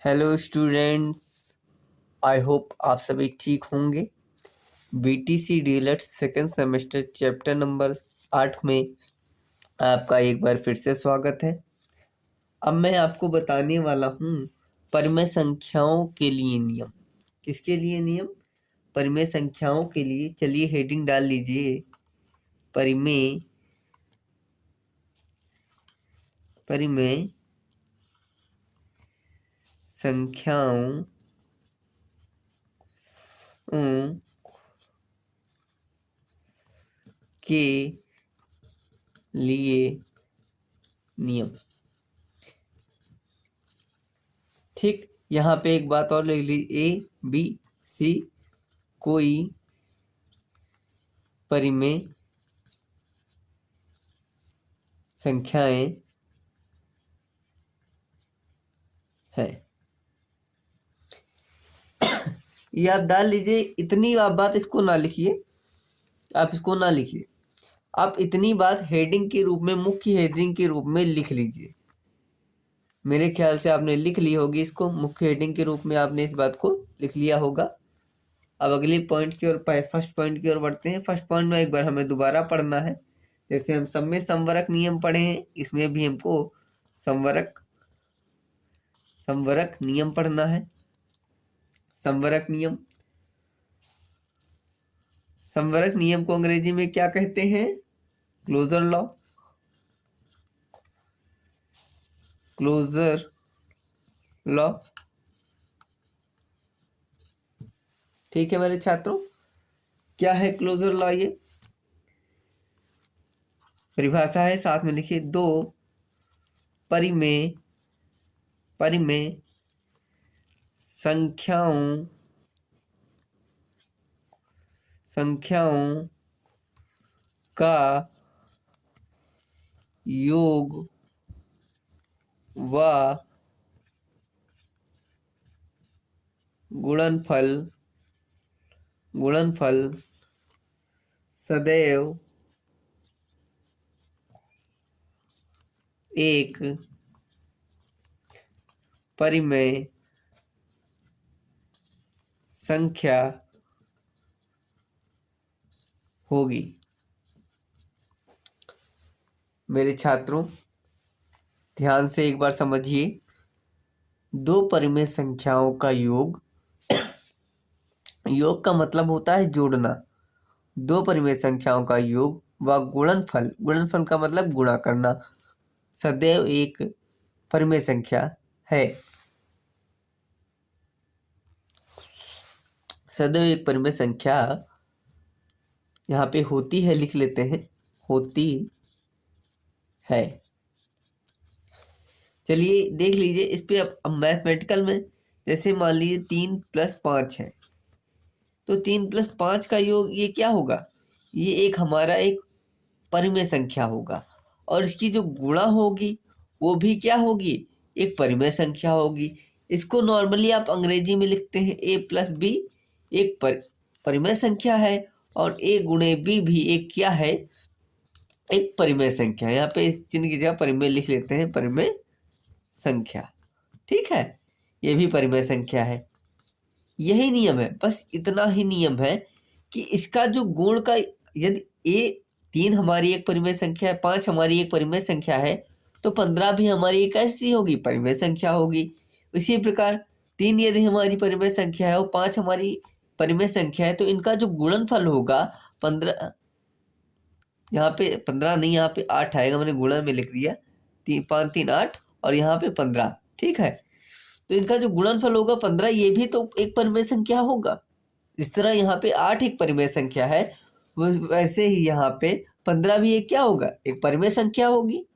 Hello students, I hope आप सभी ठीक होंगे। BTC DElEd second semester chapter number 8 में आपका एक बार फिर से स्वागत है। अब मैं आपको बताने वाला हूँ परिमेय संख्याओं के लिए नियम। किसके लिए नियम? परिमेय संख्याओं के लिए। चलिए हेडिंग डाल लीजिए, परिमेय संख्याओं के लिए नियम। ठीक, यहाँ पे एक बात और लिख लीजिए, ए बी सी कोई परिमेय संख्याएं हैं। ये आप डाल लीजिए। इतनी आप बात इसको ना लिखिए, आप इसको ना लिखिए, आप इतनी बात हेडिंग के रूप में, मुख्य हेडिंग के रूप में लिख लीजिए। मेरे ख्याल से आपने लिख ली होगी इसको, मुख्य हेडिंग के रूप में आपने इस बात को लिख लिया होगा। अब अगली पॉइंट की ओर, फर्स्ट पॉइंट की ओर बढ़ते हैं। फर्स्ट पॉइंट में एक बार हमें दोबारा पढ़ना है। जैसे हम सब में संवरक नियम पढ़े हैं, इसमें भी हमको संवरक नियम पढ़ना है। संवरक नियम को अंग्रेजी में क्या कहते हैं? Closure law. ठीक है मेरे छात्रों, क्या है क्लोजर लॉ? ये परिभाषा है, साथ में लिखिए। दो परिमेय संख्याओं का योग व गुणनफल सदैव एक परिमेय संख्या होगी। मेरे छात्रों, ध्यान से एक बार समझिए। दो परिमेय संख्याओं का योग का मतलब होता है जोड़ना। दो परिमेय संख्याओं का योग व गुणनफल का मतलब गुणा करना, सदैव एक परिमेय संख्या है। सदैव एक परिमेय संख्या यहाँ पे होती है, लिख लेते हैं, होती है। चलिए देख लीजिए इस पे। अब मैथमेटिकल में जैसे मान लीजिए 3 + 5 है, तो 3 + 5 का योग ये क्या होगा? ये एक हमारा एक परिमेय संख्या होगा, और इसकी जो गुणा होगी वो भी क्या होगी? एक परिमेय संख्या होगी। इसको नॉर्मली आप अंग्रेजी में लिखते हैं a + b, एक परिमेय संख्या है, और a × b भी एक क्या है? एक परिमेय संख्या। यहाँ पे इस चिन्ह की जगह परिमेय लिख लेते हैं, परिमेय संख्या। ठीक है, ये भी परिमेय संख्या है। यही नियम है, बस इतना ही नियम है कि इसका जो गुण का, यदि ए 3 हमारी एक परिमेय संख्या है, 5 हमारी एक परिमेय संख्या है, तो 15 भी हमारी एक ऐसी होगी, परिमेय संख्या होगी। इसी प्रकार 3 यदि हमारी परिमेय संख्या है और 5 हमारी परिमेय संख्या है, तो इनका जो गुणनफल होगा 15, यहाँ पे 15 नहीं, यहाँ पे 8 आएगा, मैंने गुणा में लिख दिया। 5 3 8 और यहाँ पे 15। ठीक है, तो इनका जो गुणनफल होगा 15, ये भी तो एक परिमेय संख्या होगा। इस तरह यहाँ पे 8 एक परिमेय संख्या है, वैसे ही यहाँ पे 15 भी एक क्या होगा? एक परिमेय संख्या होगी।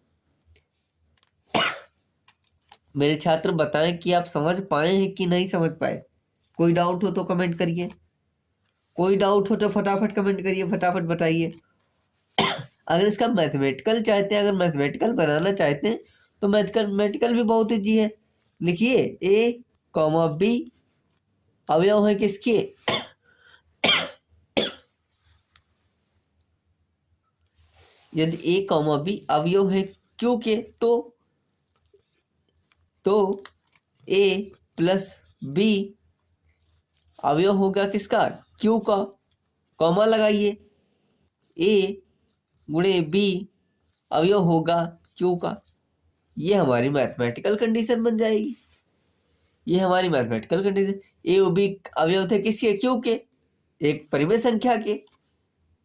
मेरे छात्र बताएं कि आप समझ पाए हैं कि नहीं समझ पाए। कोई डाउट हो तो कमेंट करिए, कोई डाउट हो तो फटाफट कमेंट करिए, फटाफट बताइए। अगर इसका मैथमेटिकल चाहते हैं, अगर मैथमेटिकल बनाना चाहते हैं, तो मैथमेटिकल भी बहुत ईजी है। लिखिए a, b अवयव है किसके? यदि a, b अवयव है Q के, तो a प्लस बी अवयव होगा किसका, क्यू का, कॉमा लगाइए, ए गुणे बी अवयव होगा क्यू का। ये हमारी मैथमेटिकल कंडीशन बन जाएगी। ये हमारी मैथमेटिकल कंडीशन, ए और बी अवयव थे किसके, क्यू के, एक परिमेय संख्या के।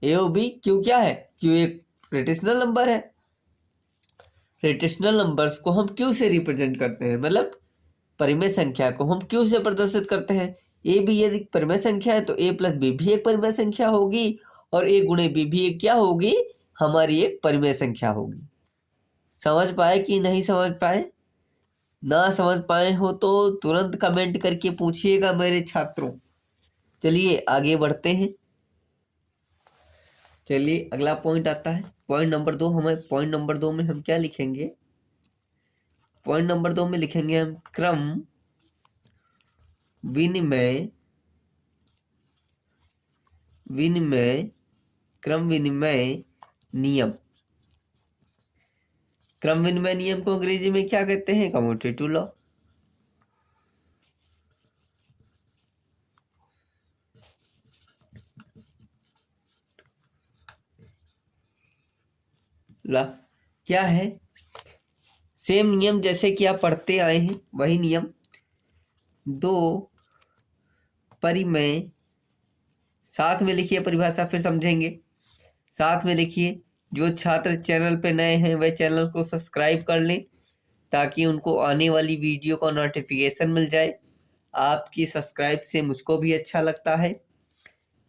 ए और बी, क्यू क्या है, क्यू एक रेटिशनल नंबर है। रेटिशनल नंबर्स को हम क्यू से रिप्रेजेंट करते हैं, मतलब परिमेय संख्या को हम क्यू से प्रदर्शित करते हैं। ए भी यदि परिमेय संख्या है तो ए प्लस बी भी एक परिमेय संख्या होगी, और ए गुणे बी भी एक क्या होगी, हमारी एक परिमेय संख्या होगी। समझ पाए कि नहीं समझ पाए? ना समझ पाए हो तो तुरंत कमेंट करके पूछिएगा मेरे छात्रों। चलिए आगे बढ़ते हैं। चलिए अगला पॉइंट आता है, पॉइंट नंबर 2। पॉइंट नंबर 2 में हम क्या लिखेंगे, पॉइंट नंबर 2 में लिखेंगे हम क्रम विनिमय नियम। क्रम विनिमय नियम को अंग्रेजी में क्या कहते हैं, कम्यूटेटिव लॉ। क्या है, सेम नियम जैसे कि आप पढ़ते आए हैं वही नियम। दो परिमेय, साथ में लिखिए परिभाषा, फिर समझेंगे। साथ में लिखिए, जो छात्र चैनल पे नए हैं वह चैनल को सब्सक्राइब कर लें ताकि उनको आने वाली वीडियो का नोटिफिकेशन मिल जाए। आपकी सब्सक्राइब से मुझको भी अच्छा लगता है।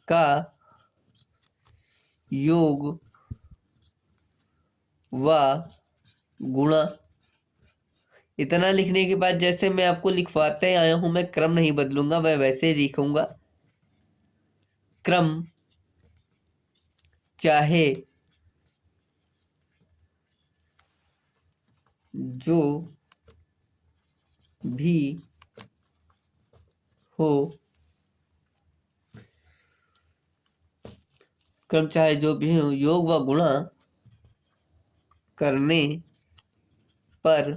का योग व गुणा। इतना लिखने के बाद जैसे मैं आपको लिखवाते आया हूं, मैं क्रम नहीं बदलूंगा, मैं वैसे ही लिखूंगा। क्रम चाहे जो भी हो, क्रम चाहे जो भी हो, योग व गुणा करने पर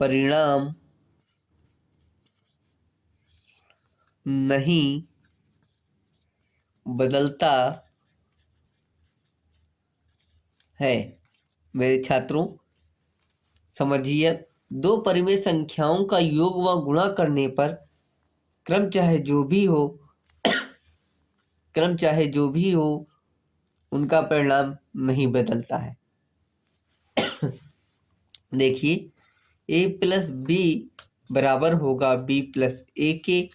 परिणाम नहीं बदलता है। मेरे छात्रों समझिए, दो परिमेय संख्याओं का योग व गुणा करने पर क्रम चाहे जो भी हो क्रम चाहे जो भी हो उनका परिणाम नहीं बदलता है। देखिए, ए प्लस बी बराबर होगा बी प्लस ए के,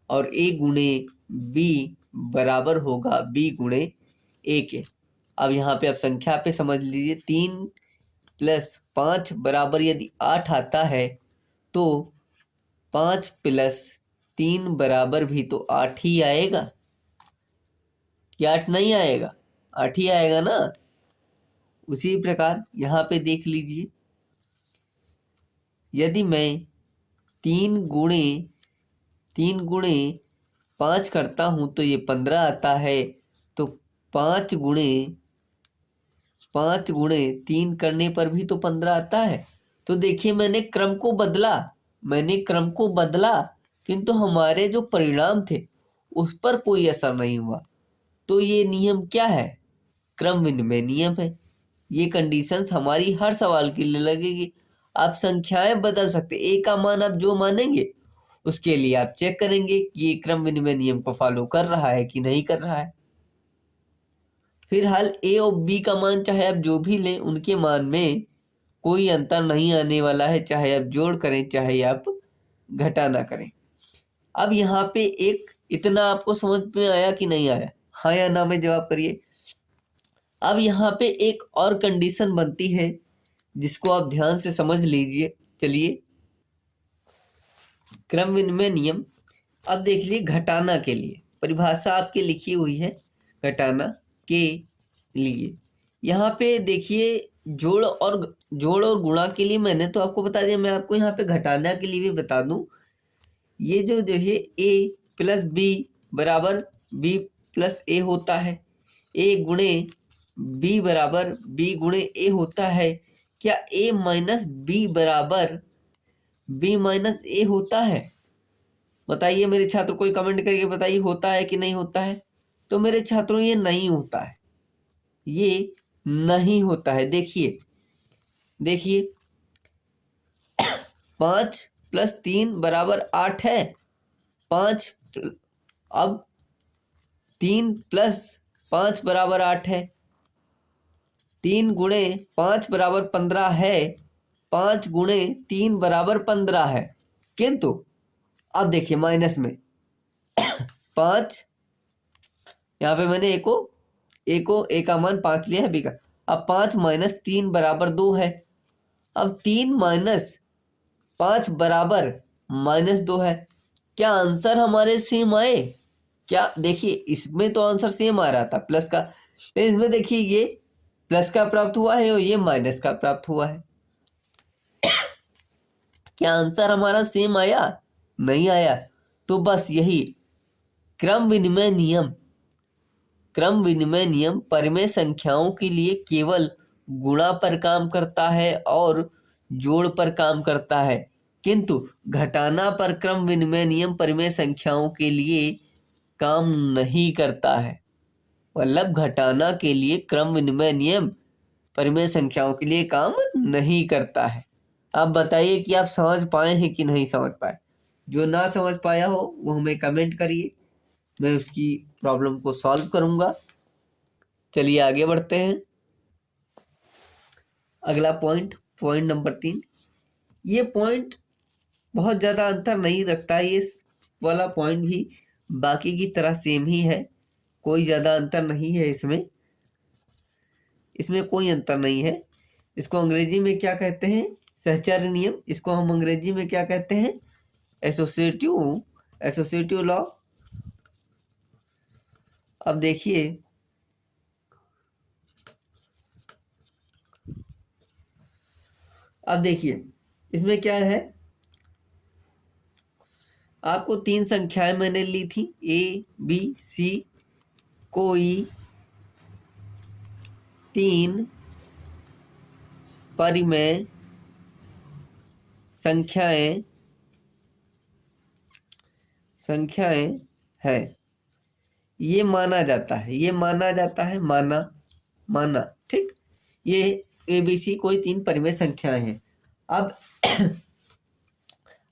और ए गुणे बी बराबर होगा बी गुणे ए के। अब यहाँ पे आप संख्या पे समझ लीजिए, 3 + 5 बराबर यदि 8 आता है तो 5 + 3 बराबर भी तो 8 ही आएगा, क्या 8 नहीं आएगा? 8 ही आएगा ना। उसी प्रकार यहाँ पे देख लीजिए, यदि मैं 3 गुणे 5 करता हूँ तो ये 15 आता है, तो 5 गुणे 3 करने पर भी तो 15 आता है। तो देखिए, मैंने क्रम को बदला, किंतु हमारे जो परिणाम थे उस पर कोई असर नहीं हुआ। तो ये नियम क्या है, क्रम विनिमय नियम है। ये कंडीशंस हमारी हर सवाल के लिए लगेगी। आप संख्याएं बदल सकते, ए का मान आप जो मानेंगे उसके लिए आप चेक करेंगे कि ये क्रम विनिमय नियम को फॉलो कर रहा है कि नहीं कर रहा है। फिलहाल ए और बी का मान चाहे आप जो भी लें, उनके मान में कोई अंतर नहीं आने वाला है, चाहे आप जोड़ करें चाहे आप घटा ना करें। अब यहाँ पे एक, इतना आपको समझ में आया कि नहीं आया, हाँ या ना में जवाब करिए। अब यहाँ पे एक और कंडीशन बनती है जिसको आप ध्यान से समझ लीजिए। चलिए, क्रम विनिमय नियम। अब देख लिए, घटाना के लिए परिभाषा आपके लिखी हुई है, घटाना के लिए। यहाँ पे देखिए, जोड़ और गुणा के लिए मैंने तो आपको बता दिया, मैं आपको यहाँ पे घटाना के लिए भी बता दूं। ये जो देखिए, ए प्लस बी बराबर बी प्लस ए होता है, ए गुणे बी बराबर बी गुणे ए होता है। क्या ए माइनस बी बराबर बी माइनस ए होता है? बताइए मेरे छात्र, कोई कमेंट करके बताइए होता है कि नहीं होता है। तो मेरे छात्रों ये नहीं होता है, ये नहीं होता है। देखिए देखिए 5 + 3 = 8 है। 5 अब 3 + 5 = 8 है। 3 × 5 = 15 है। 5 × 3 = 15 है। किंतु अब देखिए माइनस में 5, यहाँ पे मैंने ए का मान 5 लिया है, बी का। अब 5 - 3 = 2 है। अब 3 - 5 = -2 है। क्या आंसर हमारे सेम आए? क्या देखिए इसमें तो आंसर सेम आ रहा था प्लस का, लेकिन इसमें देखिए ये प्लस का प्राप्त हुआ है और ये माइनस का प्राप्त हुआ है। क्या आंसर हमारा सेम आया? नहीं आया। तो बस यही क्रम विनिमय नियम परिमेय संख्याओं के लिए केवल गुणा पर काम करता है और जोड़ पर काम करता है, किंतु घटाना पर क्रम विनिमय नियम परिमेय संख्याओं के लिए काम नहीं करता है। मतलब घटाना के लिए क्रम विनिमय नियम परिमेय संख्याओं के लिए काम नहीं करता है। अब बताइए कि आप समझ पाए हैं कि नहीं समझ पाए। जो ना समझ पाया हो वो हमें कमेंट करिए, मैं उसकी प्रॉब्लम को सॉल्व करूंगा। चलिए आगे बढ़ते हैं। अगला पॉइंट नंबर 3। ये पॉइंट बहुत ज़्यादा अंतर नहीं रखता है, ये वाला पॉइंट भी बाकी की तरह सेम ही है, कोई ज़्यादा अंतर नहीं है इसमें कोई अंतर नहीं है। इसको अंग्रेजी में क्या कहते हैं? सहचर्य नियम। इसको हम अंग्रेजी में क्या कहते हैं? Associative law. अब देखिए इसमें क्या है, आपको 3 संख्याएं मैंने ली थी ए बी सी, कोई 3 परिमेय संख्याएं हैं, ये माना जाता है, माना ठीक। ये ए बी सी कोई 3 परिमेय संख्याएं हैं। अब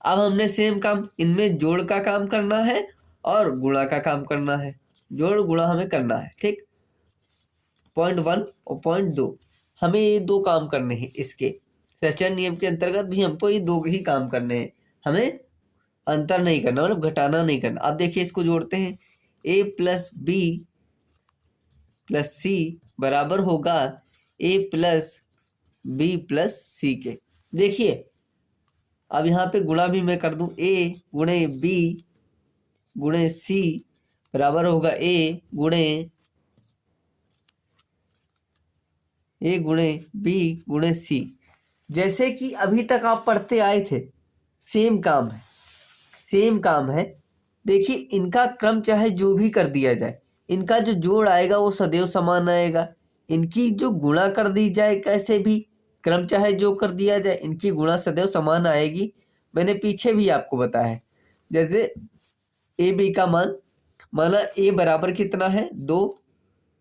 हमने सेम काम, इनमें जोड़ का काम करना है और गुणा का काम करना है, जोड़ गुणा हमें करना है ठीक। पॉइंट 1 और पॉइंट 2 हमें ये 2 काम करने हैं। इसके सहचर्य नियम के अंतर्गत भी हमको ये 2 ही काम करने हैं, हमें अंतर नहीं करना, मतलब घटाना नहीं करना। अब देखिए इसको जोड़ते हैं, a + b + c बराबर होगा a + b + c के। देखिए अब यहाँ पे गुणा भी मैं कर दूं, a × b × c बराबर होगा a × b × c। जैसे कि अभी तक आप पढ़ते आए थे, सेम काम है। देखिए इनका क्रम चाहे जो भी कर दिया जाए, इनका जो जोड़ आएगा वो सदैव समान आएगा। इनकी जो गुणा कर दी जाए कैसे भी, क्रम चाहे जो कर दिया जाए, इनकी गुणा सदैव समान आएगी। मैंने पीछे भी आपको बताया है। जैसे ए बी का मान, माना ए बराबर कितना है 2,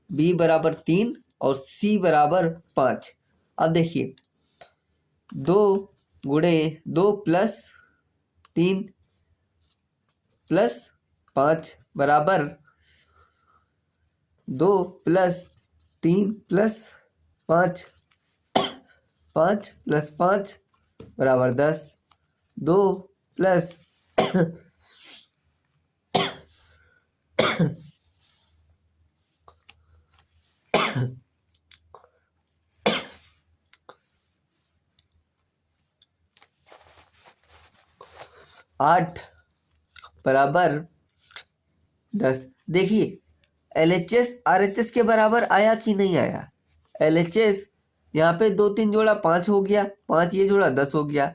बी बराबर 3 और सी बराबर 5। अब देखिए 2 × 2 + 3 + 5 बराबर 2 + 3 + 5, 5 + 5 बराबर 10, 2 + 8 बराबर 10। देखिए LHS RHS के बराबर आया कि नहीं आया? LHS यहाँ पे 2 3 जोड़ा 5 हो गया, 5 ये जोड़ा 10 हो गया,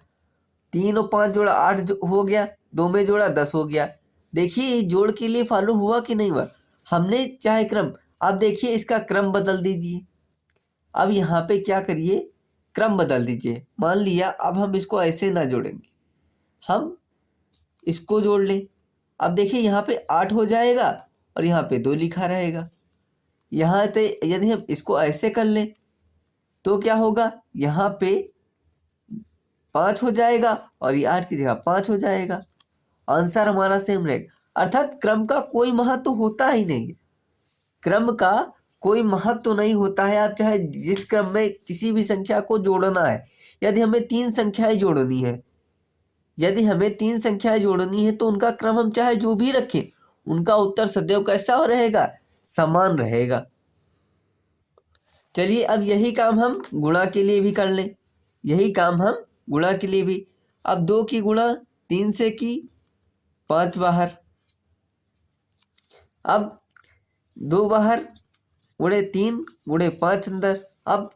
3 और 5 जोड़ा 8 हो गया, 2 में जोड़ा 10 हो गया। देखिए जोड़ के लिए फॉलो हुआ कि नहीं हुआ? हमने चाहे क्रम, अब देखिए इसका क्रम बदल दीजिए। अब यहाँ पे क्या करिए, क्रम बदल दीजिए। मान लिया अब हम इसको ऐसे ना जोड़ेंगे, हम इसको जोड़ लें। अब देखिए यहाँ पे 8 हो जाएगा और यहाँ पे 2 लिखा रहेगा। यहाँ पे यदि हम इसको ऐसे कर लें तो क्या होगा, यहाँ पे 5 हो जाएगा और ये 8 की जगह 5 हो जाएगा। आंसर हमारा सेम रहेगा। अर्थात क्रम का कोई महत्व होता ही नहीं है। क्रम का कोई महत्व नहीं होता है। आप चाहे जिस क्रम में किसी भी संख्या को जोड़ना है, यदि हमें 3 संख्याएं जोड़नी है, यदि हमें 3 संख्याएं जोड़नी है तो उनका क्रम हम चाहे जो भी रखें, उनका उत्तर सदैव कैसा रहेगा, समान रहेगा। चलिए अब यही काम हम गुणा के लिए भी कर लें। यही काम हम गुणा के लिए भी, अब 2 की गुणा 3 से की, 5 बाहर। अब 2 बाहर गुणे 3 गुणे 5 अंदर। अब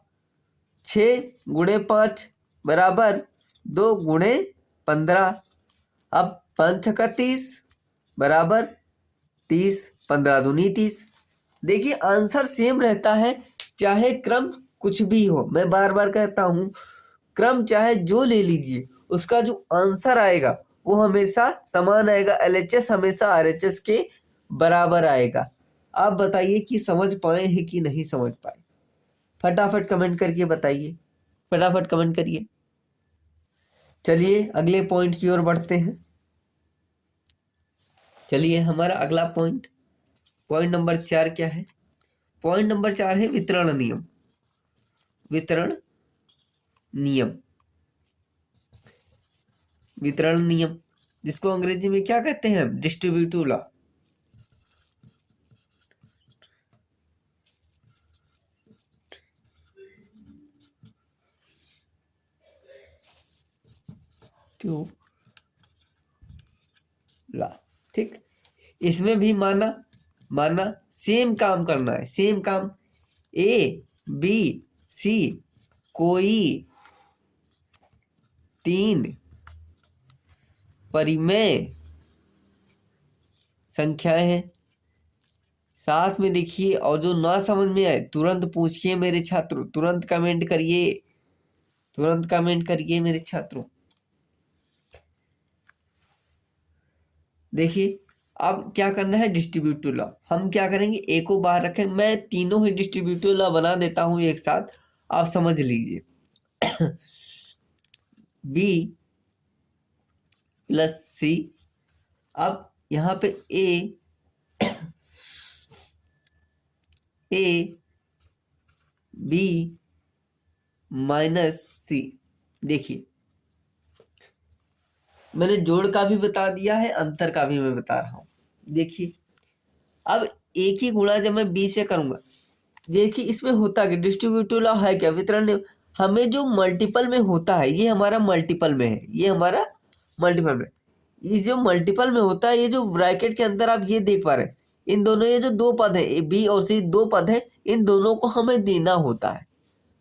6 गुणे 5 बराबर 2 गुणे 15। अब 5 छक्का 30 बराबर 30, 15 दूनी 30। देखिए आंसर सेम रहता है, चाहे क्रम कुछ भी हो। मैं बार बार कहता हूँ, क्रम चाहे जो ले लीजिए, उसका जो आंसर आएगा वो हमेशा समान आएगा। LHS हमेशा RHS के बराबर आएगा। आप बताइए कि समझ पाए हैं कि नहीं समझ पाए? फटाफट कमेंट करके बताइए, फटाफट कमेंट करिए। चलिए अगले पॉइंट की ओर बढ़ते हैं। चलिए हमारा अगला पॉइंट नंबर 4 क्या है? पॉइंट नंबर 4 है वितरण नियम। वितरण नियम, वितरण नियम, जिसको अंग्रेजी में क्या कहते हैं हम? Distributive law. ठीक, इसमें भी माना सेम काम करना है, सेम काम। ABC कोई 3 परिमेय संख्याएं हैं। साथ में लिखिए, और जो ना समझ में आए तुरंत पूछिए मेरे छात्रों, तुरंत कमेंट करिए, तुरंत कमेंट करिए मेरे छात्रों। देखिए अब क्या करना है, डिस्ट्रीब्यूटिव लॉ। हम क्या करेंगे, ए को बाहर रखें। मैं तीनों ही डिस्ट्रीब्यूटिव लॉ बना देता हूं एक साथ, आप समझ लीजिए। B plus C। अब यहाँ पे A B माइनस C। देखिए मैंने जोड़ का भी बता दिया है, अंतर का भी मैं बता रहा हूँ। देखिए अब A की गुणा जब मैं B से करूंगा, देखिए इसमें होता क्या, डिस्ट्रीब्यूटिव लॉ है क्या, वितरण। हमें जो मल्टीपल में होता है, ये हमारा मल्टीपल में है, ये हमारा मल्टीपल में। ये जो मल्टीपल में होता है, ये जो ब्रैकेट के अंदर आप ये देख पा रहे हैं, इन दोनों, ये जो 2 पद है B और C, 2 पद है, इन दोनों को हमें देना होता है।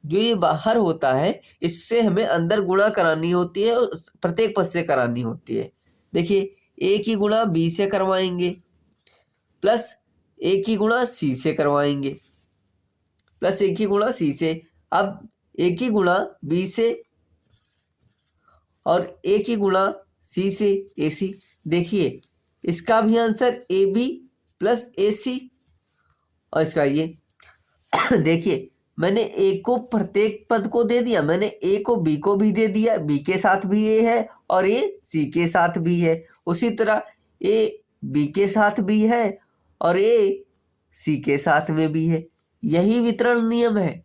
जो ये बाहर होता है, इससे हमें अंदर गुणा करानी होती है और प्रत्येक पद से करानी होती है। देखिए A की गुणा B से करवाएंगे, प्लस A की गुणा C से करवाएंगे, प्लस A की गुणा C से। अब A की गुणा B से और A की गुणा C से AC। देखिए इसका भी आंसर AB प्लस AC, और इसका ये। देखिए मैंने A को प्रत्येक पद को दे दिया, मैंने A को B को भी दे दिया, B के साथ भी A है और A C के साथ भी है। उसी तरह A B के साथ भी है और A C के साथ में भी है। यही वितरण नियम है,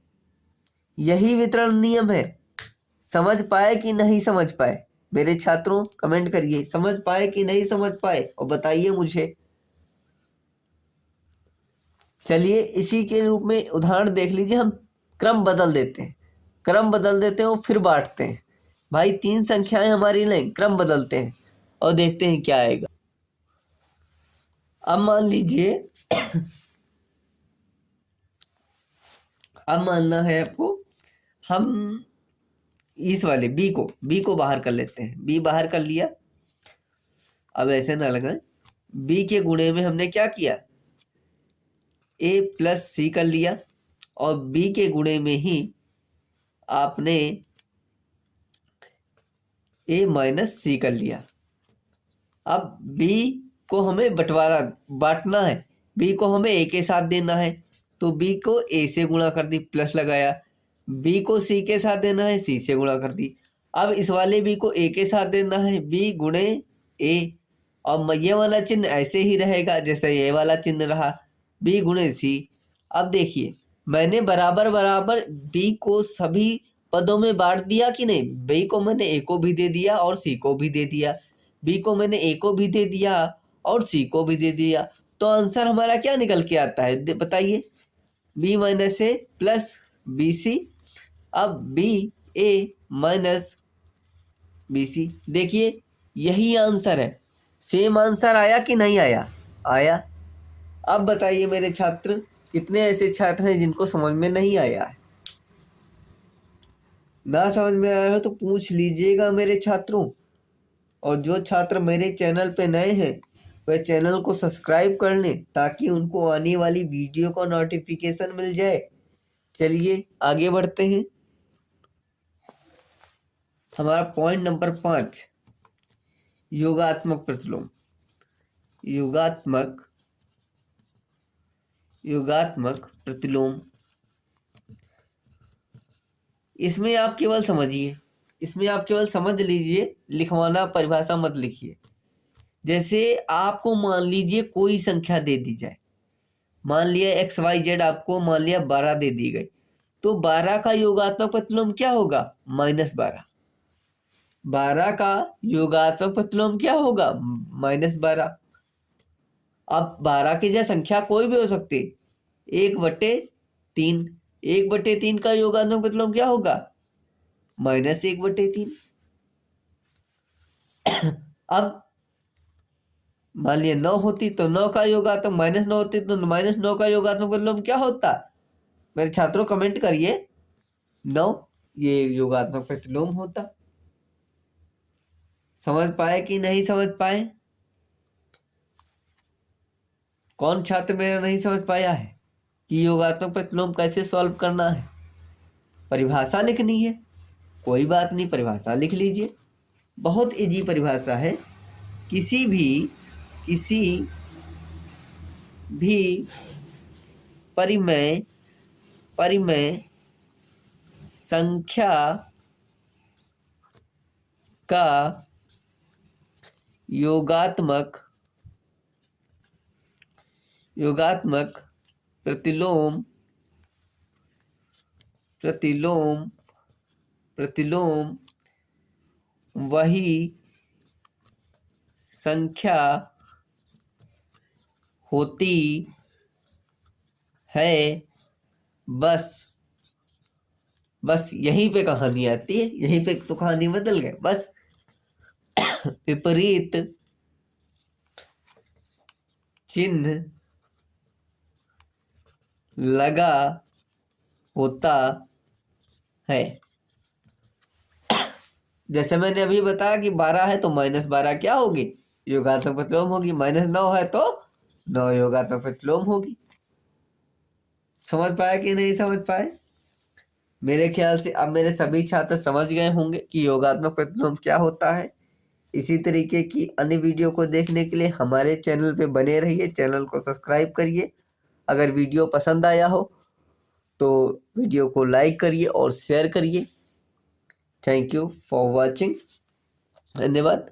यही वितरण नियम है। समझ पाए कि नहीं समझ पाए मेरे छात्रों? कमेंट करिए, समझ पाए कि नहीं समझ पाए और बताइए मुझे। चलिए इसी के रूप में उदाहरण देख लीजिए। हम क्रम बदल देते हैं, क्रम बदल देते हैं और फिर बांटते हैं। भाई 3 संख्याएं हमारी नहीं, क्रम बदलते हैं और देखते हैं क्या आएगा। अब मान लीजिए, अब मानना है आपको, हम इस वाले B को बाहर कर लेते हैं। B बाहर कर लिया। अब ऐसे ना लगाएं, B के गुणे में हमने क्या किया, A प्लस C कर लिया, और B के गुणे में ही आपने A माइनस C कर लिया। अब बी को हमें बांटना है, बी को हमें ए के साथ देना है, तो बी को ए से गुणा कर दी, प्लस लगाया। बी को सी के साथ देना है, सी से गुणा कर दी। अब इस वाले बी को ए के साथ देना है, बी गुणे ए। अब ये वाला चिन्ह ऐसे ही रहेगा जैसे ये वाला चिन्ह रहा, बी गुणे सी। अब देखिए मैंने बराबर बराबर बी को सभी पदों में बांट दिया कि नहीं। बी को मैंने ए को भी दे दिया और सी को भी दे दिया, बी को मैंने ए को भी दे दिया और सी को भी दे दिया। तो आंसर हमारा क्या निकल के आता है बताइए, बी माइनस ए प्लस बी सी। अब बी ए माइनस बी सी, देखिए यही आंसर है। सेम आंसर आया कि नहीं आया, आया। अब बताइए मेरे छात्र, कितने ऐसे छात्र हैं जिनको समझ में नहीं आया है। ना समझ में आया हो तो पूछ लीजिएगा मेरे छात्रों। और जो छात्र मेरे चैनल पे नए हैं वह चैनल को सब्सक्राइब कर लें ताकि उनको आने वाली वीडियो का नोटिफिकेशन मिल जाए। चलिए आगे बढ़ते हैं। हमारा पॉइंट नंबर 5, योगात्मक प्रतिलोम। योगात्मक प्रतिलोम, इसमें आप केवल समझ लीजिए, लिखवाना परिभाषा मत लिखिए। जैसे आपको मान लीजिए कोई संख्या दे दी जाए, मान लिया XYZ आपको मान लिया 12 दे दी गई, तो 12 का योगात्मक प्रतिलोम क्या होगा, -12। 12 का योगात्मक प्रतिलोम क्या होगा, -12। अब 12 की जगह संख्या कोई भी हो सकती, 1/3। 1/3 का योगात्मक प्रतिलोम क्या होगा, -1/3। अब मान लिया 9 होती तो 9 का योगात्मक, -9 होती तो -9 का योगात्मक प्रतिलोम क्या होता। मेरे छात्रों कमेंट करिए, 9 ये योगात्मक प्रतिलोम होता। समझ पाए कि नहीं समझ पाए, कौन छात्र मेरा नहीं समझ पाया है कि योगात्मक प्रतिलोम कैसे सॉल्व करना है। परिभाषा लिखनी है, कोई बात नहीं, परिभाषा लिख लीजिए, बहुत इजी परिभाषा है। किसी भी परिमेय संख्या का योगात्मक प्रतिलोम वही संख्या होती है। बस यहीं पे कहानी आती है, यहीं पे तो कहानी बदल गए। बस विपरीत चिन्ह लगा होता है। जैसे मैंने अभी बताया कि 12 है तो -12 क्या होगी, योगात्मक प्रतिलोम होगी। -9 है तो 9 योगात्मक प्रतिलोम होगी। समझ पाए कि नहीं समझ पाए। मेरे ख्याल से अब मेरे सभी छात्र समझ गए होंगे कि योगात्मक प्रतिलोम क्या होता है। इसी तरीके की अन्य वीडियो को देखने के लिए हमारे चैनल पे बने रहिए, चैनल को सब्सक्राइब करिए। अगर वीडियो पसंद आया हो तो वीडियो को लाइक करिए और शेयर करिए। Thank you for watching. धन्यवाद।